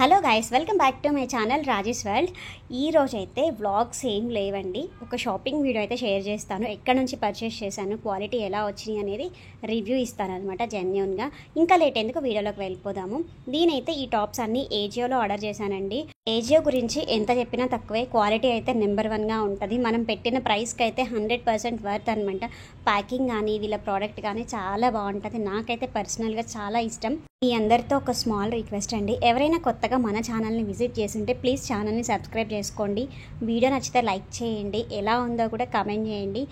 Hello guys, welcome back to my channel Rajesh world. ఈ రోజైతే vlogs ఏం లేవండి. ఒక షాపింగ్ వీడియో అయితే షేర్ చేస్తాను. ఎక్కడ నుంచి పర్చేస్ చేశాను, క్వాలిటీ ఎలా వచ్చినాయి అనేది రివ్యూ ఇస్తాను అనమాట జెన్యూన్గా. ఇంకా లేట్ ఎందుకు వీడియోలోకి వెళ్ళిపోదాము. నేనైతే ఈ టాప్స్ అన్నీ ఏజియోలో ఆర్డర్ చేశానండి. ఏజియో గురించి ఎంత చెప్పినా తక్కువే. క్వాలిటీ అయితే నెంబర్ 1గా ఉంటుంది. మనం పెట్టిన ప్రైస్కి అయితే 100% వర్త్ అనమాట. ప్యాకింగ్ కానీ వీళ్ళ ప్రోడక్ట్ కానీ చాలా బాగుంటుంది. నాకైతే పర్సనల్గా చాలా ఇష్టం. మీ అందరితో ఒక స్మాల్ రిక్వెస్ట్ అండి, ఎవరైనా కొత్తగా మన ఛానల్ని విజిట్ చేస్తుంటే ప్లీజ్ ఛానల్ని సబ్స్క్రైబ్ చేసుకోండి. వీడియో నచ్చితే లైక్ చేయండి, ఎలా ఉందో కూడా కమెంట్ చేయండి.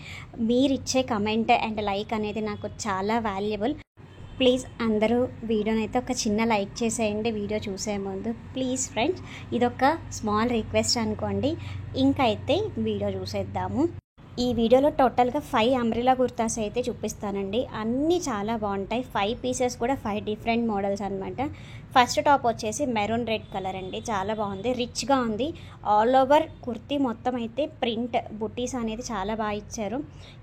మీరు ఇచ్చే కమెంట్ అండ్ లైక్ అనేది నాకు చాలా వాల్యుబుల్. ప్లీజ్ అందరూ వీడియోనైతే ఒక చిన్న లైక్ చేసేయండి వీడియో చూసే ముందు. ప్లీజ్ ఫ్రెండ్స్, ఇదొక స్మాల్ రిక్వెస్ట్ అనుకోండి. ఇంకా అయితే వీడియో చూసేద్దాము. ఈ వీడియోలో టోటల్గా 5 అంబ్రెలా కుర్తాస్ అయితే చూపిస్తానండి. అన్నీ చాలా బాగుంటాయి. 5 పీసెస్ కూడా 5 డిఫరెంట్ మోడల్స్ అనమాట. ఫస్ట్ టాప్ వచ్చేసి మెరూన్ రెడ్ కలర్ అండి, చాలా బాగుంది, రిచ్గా ఉంది. ఆల్ ఓవర్ కుర్తీ మొత్తం అయితే ప్రింట్ బుటీస్ అనేది చాలా బాగా ఇచ్చారు.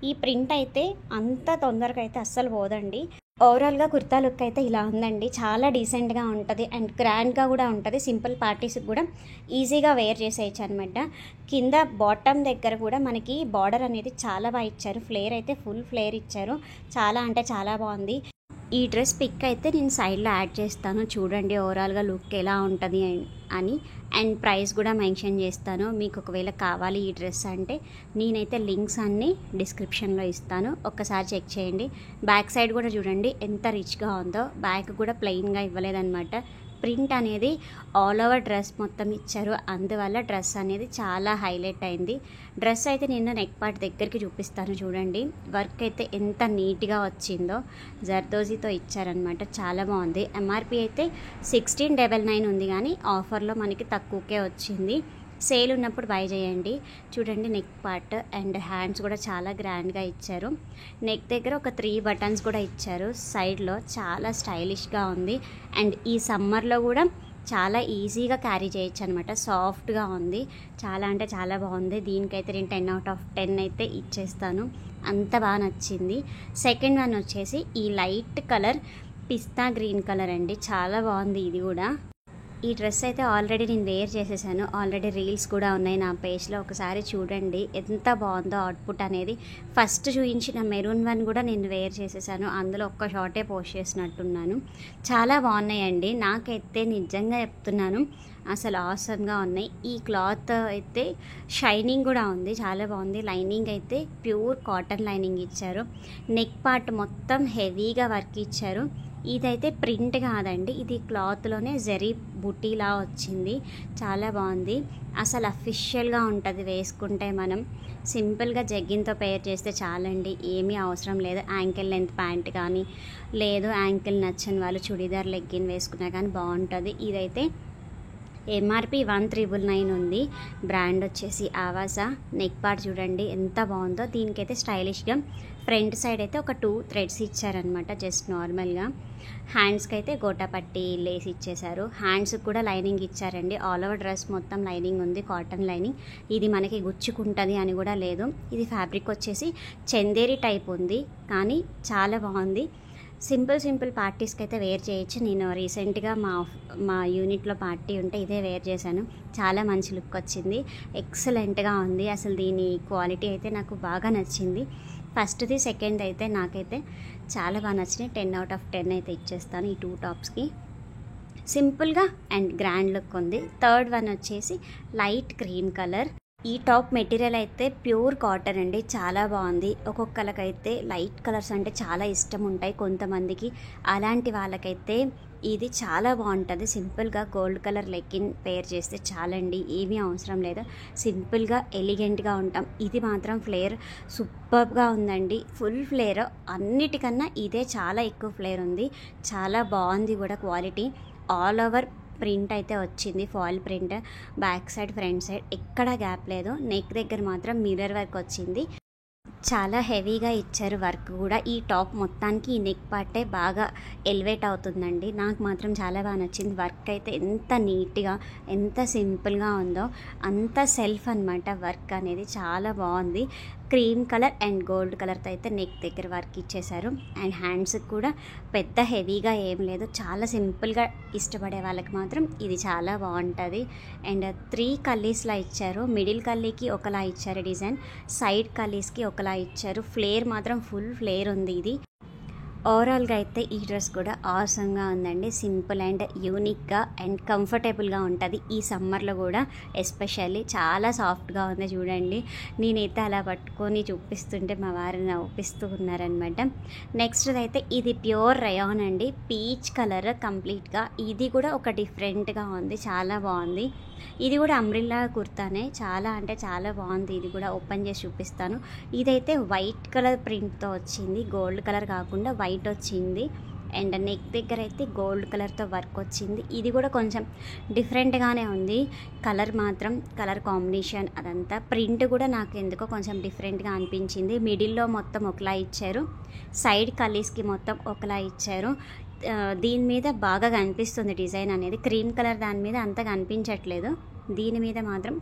ఈ ప్రింట్ అయితే అంత తొందరగా అయితే అస్సలు పోదండి. ఓవరాల్గా కుర్తా లుక్ అయితే ఇలా ఉందండి. చాలా డీసెంట్గా ఉంటుంది అండ్ గ్రాండ్గా కూడా ఉంటుంది. సింపుల్ పార్టీస్కి కూడా ఈజీగా వేర్ చేసేయచ్చు అనమాట. కింద బాటమ్ దగ్గర కూడా మనకి బార్డర్ అనేది చాలా బాగా ఇచ్చారు. ఫ్లేర్ అయితే ఫుల్ ఫ్లేర్ ఇచ్చారు. చాలా అంటే చాలా బాగుంది. ఈ డ్రెస్ పిక్ అయితే నేను సైడ్లో యాడ్ చేస్తాను, చూడండి ఓవరాల్గా లుక్ ఎలా ఉంటుంది అని. అండ్ ప్రైస్ కూడా మెన్షన్ చేస్తాను. మీకు ఒకవేళ కావాలి ఈ డ్రెస్ అంటే నేనైతే లింక్స్ అన్నీ డిస్క్రిప్షన్లో ఇస్తాను, ఒక్కసారి చెక్ చేయండి. బ్యాక్ సైడ్ కూడా చూడండి ఎంత రిచ్గా ఉందో. బ్యాక్ కూడా ప్లెయిన్గా ఇవ్వలేదన్నమాట. ప్రింట్ అనేది ఆల్ ఓవర్ డ్రెస్ మొత్తం ఇచ్చారు. అందువల్ల డ్రెస్ అనేది చాలా హైలైట్ అయింది. డ్రెస్ అయితే నేను నెక్ పార్ట్ దగ్గరికి చూపిస్తాను చూడండి. వర్క్ అయితే ఎంత నీట్గా వచ్చిందో. జర్దోజీతో ఇచ్చారనమాట, చాలా బాగుంది. ఎంఆర్పి అయితే 1699 ఉంది, కానీ ఆఫర్లో మనకి తక్కువకే వచ్చింది. సేల్ ఉన్నప్పుడు బై చేయండి. చూడండి నెక్ పార్ట్ అండ్ హ్యాండ్స్ కూడా చాలా గ్రాండ్గా ఇచ్చారు. నెక్ దగ్గర ఒక 3 బటన్స్ కూడా ఇచ్చారు. సైడ్లో చాలా స్టైలిష్గా ఉంది. అండ్ ఈ సమ్మర్లో కూడా చాలా ఈజీగా క్యారీ చేయొచ్చు అనమాట. సాఫ్ట్గా ఉంది, చాలా అంటే చాలా బాగుంది. దీనికైతే నేను 10 out of 10 అయితే ఇచ్చేస్తాను, అంత బాగా నచ్చింది. సెకండ్ వన్ వచ్చేసి ఈ లైట్ కలర్ పిస్తా గ్రీన్ కలర్ అండి, చాలా బాగుంది ఇది కూడా. ఈ డ్రెస్ అయితే ఆల్రెడీ నేను వేర్ చేసేసాను. ఆల్రెడీ రీల్స్ కూడా ఉన్నాయి నా పేజ్లో, ఒకసారి చూడండి ఎంత బాగుందో అవుట్పుట్ అనేది. ఫస్ట్ చూపించిన మెరూన్ వన్ కూడా నేను వేర్ చేసేసాను, అందులో ఒక్క షార్టే పోస్ట్ చేసినట్టున్నాను. చాలా బాగున్నాయండి, నాకైతే నిజంగా చెప్తున్నాను అసలు ఆసమ్గా ఉన్నాయి. ఈ క్లాత్ అయితే షైనింగ్ కూడా ఉంది, చాలా బాగుంది. లైనింగ్ అయితే ప్యూర్ కాటన్ లైనింగ్ ఇచ్చారు. నెక్ పార్ట్ మొత్తం హెవీగా వర్క్ ఇచ్చారు. ఇదైతే ప్రింట్ కాదండి, ఇది క్లాత్లోనే జరీ బుటీలా వచ్చింది, చాలా బాగుంది. అసలు అఫిషియల్గా ఉంటుంది వేసుకుంటే. మనం సింపుల్గా జగ్గిన్తో పేర్ చేస్తే చాలండి, ఏమీ అవసరం లేదు. యాంకిల్ లెంత్ ప్యాంట్ కానీ లేదు, యాంకిల్ నచ్చని వాళ్ళు చుడీదార్ లెగ్గిన్ వేసుకున్నా కానీ బాగుంటుంది. ఇదైతే ఎంఆర్పి 1399 ఉంది. బ్రాండ్ వచ్చేసి ఆవాసా. నెక్ పార్ట్ చూడండి ఎంత బాగుందో. దీనికైతే స్టైలిష్గా ఫ్రంట్ సైడ్ అయితే ఒక 2 థ్రెడ్స్ ఇచ్చారనమాట, జస్ట్ నార్మల్గా. హ్యాండ్స్కి అయితే గోటాపట్టి లేస్ ఇచ్చేశారు. హ్యాండ్స్కి కూడా లైనింగ్ ఇచ్చారండి. ఆల్ ఓవర్ డ్రెస్ మొత్తం లైనింగ్ ఉంది, కాటన్ లైనింగ్. ఇది మనకి గుచ్చుకుంటుంది అని కూడా లేదు. ఇది ఫ్యాబ్రిక్ వచ్చేసి చందేరి టైప్ ఉంది, కానీ చాలా బాగుంది. సింపుల్ పార్టీస్కి అయితే వేర్ చేయొచ్చు. నేను రీసెంట్గా మా యూనిట్లో పార్టీ ఉంటే ఇదే వేర్ చేశాను, చాలా మంచి లుక్ వచ్చింది, ఎక్సలెంట్గా ఉంది. అసలు దీని క్వాలిటీ అయితే నాకు బాగా నచ్చింది. ఫస్ట్ది సెకండ్ అయితే నాకైతే చాలా బాగా నచ్చినాయి. 10 out of 10 అయితే ఇచ్చేస్తాను ఈ 2 టాప్స్కి. సింపుల్గా అండ్ గ్రాండ్ లుక్ ఉంది. థర్డ్ వన్ వచ్చేసి లైట్ క్రీమ్ కలర్. ఈ టాప్ మెటీరియల్ అయితే ప్యూర్ కాటన్ అండి, చాలా బాగుంది. ఒక్కొక్కరికైతే లైట్ కలర్స్ అంటే చాలా ఇష్టం ఉంటాయి కొంతమందికి, అలాంటి వాళ్ళకైతే ఇది చాలా బాగుంటుంది. సింపుల్గా గోల్డ్ కలర్ లెగ్గిన్ పేర్ చేస్తే చాలండి, ఏమీ అవసరం లేదు. సింపుల్గా ఎలిగెంట్గా ఉంటాం. ఇది మాత్రం ఫ్లేర్ సూపర్గా ఉందండి, ఫుల్ ఫ్లేర్. అన్నిటికన్నా ఇదే చాలా ఎక్కువ ఫ్లేర్ ఉంది, చాలా బాగుంది కూడా క్వాలిటీ. ఆల్ ఓవర్ ప్రింట్ అయితే వచ్చింది, foil print. Back side front side ఎక్కడ గ్యాప్ లేదు. నెక్ దగ్గర మాత్రం మిర్రర్ వర్క్ వచ్చింది, చాలా హెవీగా ఇచ్చారు వర్క్ కూడా. ఈ టాప్ మొత్తానికి ఈ నెక్ పార్టే బాగా ఎలివేట్ అవుతుందండి. నాకు మాత్రం చాలా బాగా నచ్చింది. వర్క్ అయితే ఎంత నీట్గా ఎంత సింపుల్గా ఉందో అంత సెల్ఫ్ అనమాట. వర్క్ అనేది చాలా బాగుంది. క్రీమ్ కలర్ అండ్ గోల్డ్ కలర్తో అయితే నెక్ దగ్గర వర్క్ ఇచ్చేసారు. అండ్ హ్యాండ్స్కి కూడా పెద్ద హెవీగా ఏం లేదు, చాలా సింపుల్గా ఇష్టపడే వాళ్ళకి మాత్రం ఇది చాలా బాగుంటుంది. అండ్ 3 కల్లీస్లా ఇచ్చారు. మిడిల్ కల్లీకి ఒకలా ఇచ్చారు డిజైన్, సైడ్ కల్లీస్కి ఒకలా ఇచ్చారు. ఫ్లేర్ మాత్రం ఫుల్ ఫ్లేర్ ఉంది. ఇది ఓవరాల్గా అయితే ఈ డ్రెస్ కూడా ఆసంగా ఉందండి. సింపుల్ అండ్ యూనిక్గా అండ్ కంఫర్టబుల్గా ఉంటుంది. ఈ సమ్మర్లో కూడా ఎస్పెషల్లీ చాలా సాఫ్ట్గా ఉంది. చూడండి, నేనైతే అలా పట్టుకొని చూపిస్తుంటే మా వారు నవ్విస్తూ ఉన్నారనమాట. నెక్స్ట్ అయితే ఇది ప్యూర్ రయాన్ అండి, పీచ్ కలర్ కంప్లీట్గా. ఇది కూడా ఒక డిఫరెంట్గా ఉంది, చాలా బాగుంది. ఇది కూడా అంబ్రిల్లా కుర్తానే, చాలా అంటే చాలా బాగుంది. ఇది కూడా ఓపెన్ చేసి చూపిస్తాను. ఇదైతే వైట్ కలర్ ప్రింట్తో వచ్చింది, గోల్డ్ కలర్ కాకుండా వైట్ వచ్చింది. అండ్ నెక్ దగ్గర అయితే గోల్డ్ కలర్తో వర్క్ వచ్చింది. ఇది కూడా కొంచెం డిఫరెంట్గానే ఉంది. కలర్ కాంబినేషన్ అదంతా ప్రింట్ కూడా నాకు ఎందుకో కొంచెం డిఫరెంట్గా అనిపించింది. మిడిల్లో మొత్తం ఒకలా ఇచ్చారు, సైడ్ కలీస్కి మొత్తం ఒకలా ఇచ్చారు. దీని మీద బాగా కనిపిస్తుంది డిజైన్ అనేది. క్రీమ్ కలర్ దాని మీద అంత కనిపించట్లేదు, దీని మీద మాత్రం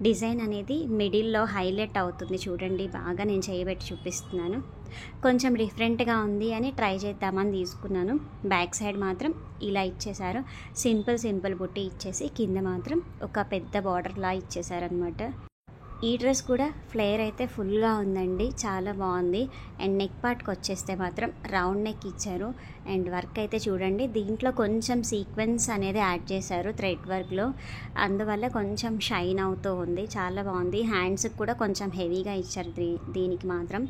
డిజైన్ అనేది మిడిల్లో హైలైట్ అవుతుంది. చూడండి, బాగా నేను చేయబెట్టి చూపిస్తున్నాను. కొంచెం డిఫరెంట్గా ఉంది అని ట్రై చేద్దామని తీసుకున్నాను. బ్యాక్ సైడ్ మాత్రం ఇలా ఇచ్చేసారు, సింపుల్ బుట్టి ఇచ్చేసి కింద మాత్రం ఒక పెద్ద బార్డర్లా ఇచ్చేసారనమాట. ఈ డ్రెస్ కూడా ఫ్లేర్ అయితే ఫుల్గా ఉందండి, చాలా బాగుంది. అండ్ నెక్ పార్ట్కి వచ్చేస్తే మాత్రం రౌండ్ నెక్ ఇచ్చారు. అండ్ వర్క్ అయితే చూడండి, దీంట్లో కొంచెం సీక్వెన్స్ అనేది యాడ్ చేశారు థ్రెడ్ వర్క్లో, అందువల్ల కొంచెం షైన్ అవుతూ ఉంది, చాలా బాగుంది. హ్యాండ్స్కి కూడా కొంచెం హెవీగా ఇచ్చారు. దీనికి మాత్రం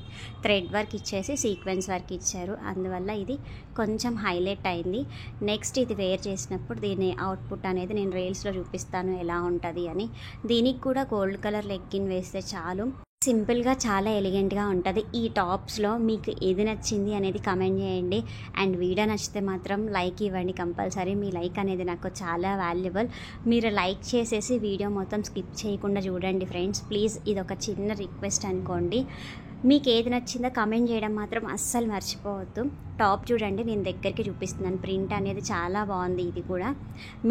థ్రెడ్ వర్క్ ఇచ్చేసి సీక్వెన్స్ వర్క్ ఇచ్చారు, అందువల్ల ఇది కొంచెం హైలైట్ అయింది. నెక్స్ట్ ఇది వేర్ చేసినప్పుడు దీని అవుట్పుట్ అనేది నేను రీల్స్లో చూపిస్తాను ఎలా ఉంటుంది అని. దీనికి కూడా గోల్డ్ కలర్ లెగ్గిన్ వేస్తే చాలు, సింపుల్గా చాలా ఎలిగెంట్గా ఉంటుంది. ఈ టాప్స్లో మీకు ఏది నచ్చింది అనేది కమెంట్ చేయండి. అండ్ వీడియో నచ్చితే మాత్రం లైక్ ఇవ్వండి కంపల్సరీ. మీ లైక్ అనేది నాకు చాలా వాల్యుబుల్. మీరు లైక్ చేసేసి వీడియో మొత్తం స్కిప్ చేయకుండా చూడండి ఫ్రెండ్స్, ప్లీజ్. ఇది ఒక చిన్న రిక్వెస్ట్ అనుకోండి. మీకు ఏది నచ్చిందో కమెంట్ చేయడం మాత్రం అస్సలు మర్చిపోవద్దు. టాప్ చూడండి, నేను దగ్గరికి చూపిస్తున్నాను. ప్రింట్ అనేది చాలా బాగుంది. ఇది కూడా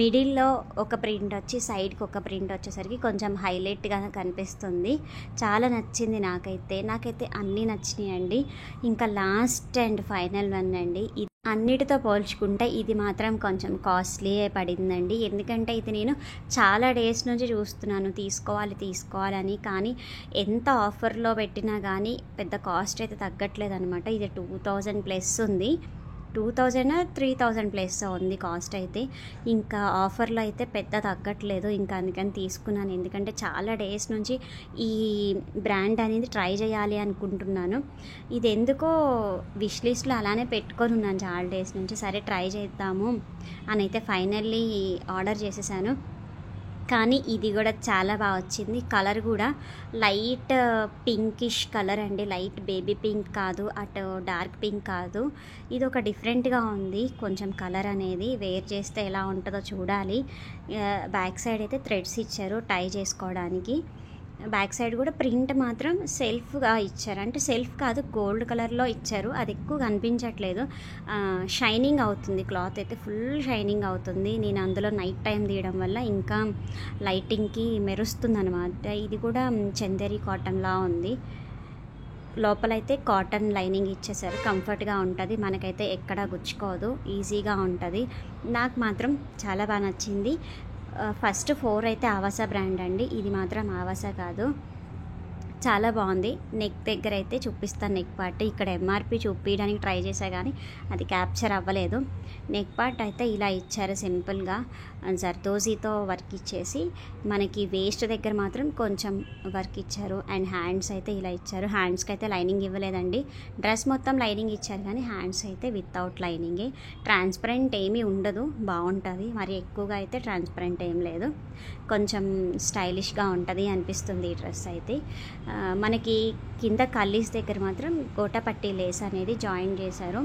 మిడిల్లో ఒక ప్రింట్ వచ్చి సైడ్కి ఒక ప్రింట్ వచ్చేసరికి కొంచెం హైలైట్గా కనిపిస్తుంది. చాలా నచ్చింది నాకైతే అన్నీ నచ్చినాయండి. ఇంకా లాస్ట్ అండ్ ఫైనల్ వన్ అండి. అన్నిటితో పోల్చుకుంటే ఇది మాత్రం కొంచెం కాస్ట్లీ పడిందండి. ఎందుకంటే ఇది నేను చాలా డేస్ నుంచి చూస్తున్నాను తీసుకోవాలని, కానీ ఎంత ఆఫర్లో పెట్టినా కానీ పెద్ద కాస్ట్ అయితే తగ్గట్లేదు అనమాట. ఇది 2000 ప్లస్ ఉంది, 2000 3000 ప్లస్ ఉంది కాస్ట్ అయితే. ఇంకా ఆఫర్లో అయితే పెద్ద తగ్గట్లేదు, ఇంకా అందుకని తీసుకున్నాను. ఎందుకంటే చాలా డేస్ నుంచి ఈ బ్రాండ్ అనేది ట్రై చేయాలి అనుకుంటున్నాను. ఇది ఎందుకో విష్ లిస్ట్లో అలానే పెట్టుకొని ఉన్నాను చాలా డేస్ నుంచి. సరే ట్రై చేద్దాము అని అయితే ఫైనల్లీ ఆర్డర్ చేసేసాను. కానీ ఇది కూడా చాలా బాగా వచ్చింది. కలర్ కూడా లైట్ పింకిష్ కలర్ అండి, లైట్ బేబీ పింక్ కాదు, అటు డార్క్ పింక్ కాదు. ఇది ఒక డిఫరెంట్గా ఉంది కొంచెం కలర్ అనేది. వేర్ చేస్తే ఎలా ఉంటుందో చూడాలి. బ్యాక్ సైడ్ అయితే థ్రెడ్స్ ఇచ్చారు టై చేసుకోవడానికి. బ్యాక్ సైడ్ కూడా ప్రింట్ మాత్రం సెల్ఫ్గా ఇచ్చారు, అంటే సెల్ఫ్ కాదు గోల్డ్ కలర్లో ఇచ్చారు. అది ఎక్కువ కనిపించట్లేదు, షైనింగ్ అవుతుంది. క్లాత్ అయితే ఫుల్ షైనింగ్ అవుతుంది. నేను అందులో నైట్ టైం తీయడం వల్ల ఇంకా లైటింగ్కి మెరుస్తుంది అనమాట. ఇది కూడా చందేరి కాటన్లా ఉంది. లోపలైతే కాటన్ లైనింగ్ ఇచ్చేసారు, కంఫర్ట్గా ఉంటుంది. మనకైతే ఎక్కడా గుచ్చుకోదు, ఈజీగా ఉంటుంది. నాకు మాత్రం చాలా బాగా నచ్చింది. ఫస్ట్ 4 అయితే ఆవాసా బ్రాండ్ అండి, ఇది మాత్రం ఆవాసా కాదు. చాలా బాగుంది. నెక్ దగ్గర అయితే చూపిస్తాను నెక్ పార్ట్. ఇక్కడ ఎంఆర్పి చూపించడానికి ట్రై చేశా కానీ అది క్యాప్చర్ అవ్వలేదు. నెక్ పార్ట్ అయితే ఇలా ఇచ్చారు సింపుల్గా, జర్దోజీతో వర్క్ ఇచ్చేసి మనకి వేస్ట్ దగ్గర మాత్రం కొంచెం వర్క్ ఇచ్చారు. అండ్ హ్యాండ్స్ అయితే ఇలా ఇచ్చారు. హ్యాండ్స్కి అయితే లైనింగ్ ఇవ్వలేదండి, డ్రెస్ మొత్తం లైనింగ్ ఇచ్చారు కానీ హ్యాండ్స్ అయితే వితౌట్ లైనింగే. ట్రాన్స్పరెంట్ ఏమీ ఉండదు, బాగుంటుంది. మరి ఎక్కువగా అయితే ట్రాన్స్పరెంట్ ఏం లేదు, కొంచెం స్టైలిష్గా ఉంటుంది అనిపిస్తుంది ఈ డ్రెస్ అయితే. మనకి కింద కల్లీస్ దగ్గర మాత్రం గోటపట్టి లేస్ అనేది జాయిన్ చేశారు.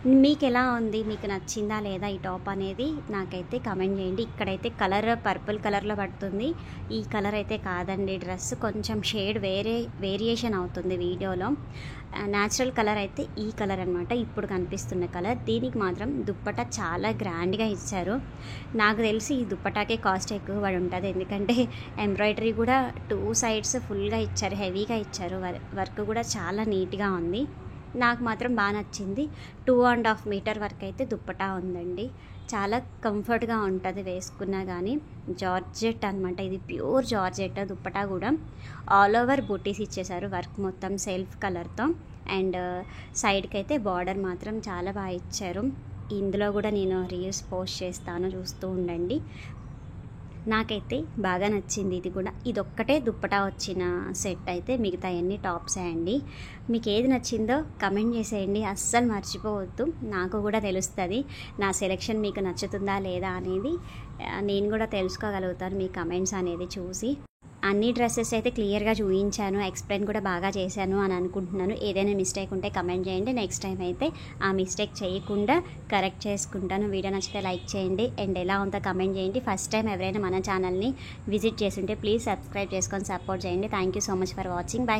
మీకు ఎలా ఉంది, మీకు నచ్చిందా లేదా ఈ టాప్ అనేది నాకైతే కమెంట్ చేయండి. ఇక్కడైతే కలర్ పర్పుల్ కలర్లో పడుతుంది, ఈ కలర్ అయితే కాదండి. డ్రెస్ కొంచెం షేడ్ వేరియేషన్ అవుతుంది వీడియోలో. న్యాచురల్ కలర్ అయితే ఈ కలర్ అనమాట, ఇప్పుడు కనిపిస్తున్న కలర్. దీనికి మాత్రం దుప్పటా చాలా గ్రాండ్గా ఇచ్చారు. నాకు తెలిసి ఈ దుప్పటాకే కాస్ట్ ఎక్కువ పడి ఉంటుంది, ఎందుకంటే ఎంబ్రాయిడరీ కూడా 2 సైడ్స్ ఫుల్గా ఇచ్చారు, హెవీగా ఇచ్చారు. వర్క్ కూడా చాలా నీట్గా ఉంది. నాకు మాత్రం బాగా నచ్చింది. 2.5 మీటర్ వరకు అయితే దుప్పటా ఉందండి. చాలా కంఫర్ట్గా ఉంటుంది వేసుకున్నా కానీ. జార్జెట్ అనమాట, ఇది ప్యూర్ జార్జెట్ దుప్పటా కూడా. ఆల్ ఓవర్ బూటీస్ ఇచ్చేసారు, వర్క్ మొత్తం సెల్ఫ్ కలర్తో. అండ్ సైడ్కి అయితే బార్డర్ మాత్రం చాలా బాగా ఇచ్చారు. ఇందులో కూడా నేను రీల్స్ పోస్ట్ చేస్తాను, చూస్తూ ఉండండి. నాకైతే బాగా నచ్చింది ఇది కూడా. ఇదొక్కటే దుప్పటా వచ్చిన సెట్ అయితే, మిగతా అన్ని టాప్సే అండి. మీకు ఏది నచ్చిందో కమెంట్ చేసేయండి, అస్సలు మర్చిపోవద్దు. నాకు కూడా తెలుస్తుంది నా సెలెక్షన్ మీకు నచ్చుతుందా లేదా అనేది. నేను కూడా తెలుసుకోగలుగుతాను మీ కమెంట్స్ అనేది చూసి. అన్ని డ్రెస్సెస్ అయితే క్లియర్గా చూపించాను, ఎక్స్ప్లెయిన్ కూడా బాగా చేశాను అని అనుకుంటున్నాను. ఏదైనా మిస్టేక్ ఉంటే కమెంట్ చేయండి, నెక్స్ట్ టైం అయితే ఆ మిస్టేక్ చేయకుండా కరెక్ట్ చేసుకుంటాను. వీడియో నచ్చితే లైక్ చేయండి అండ్ ఎలా ఉందో కమెంట్ చేయండి. ఫస్ట్ టైం ఎవరైనా మన ఛానల్ని విజిట్ చేస్తుంటే ప్లీజ్ సబ్స్క్రైబ్ చేసుకొని సపోర్ట్ చేయండి. Thank you so much for watching. By.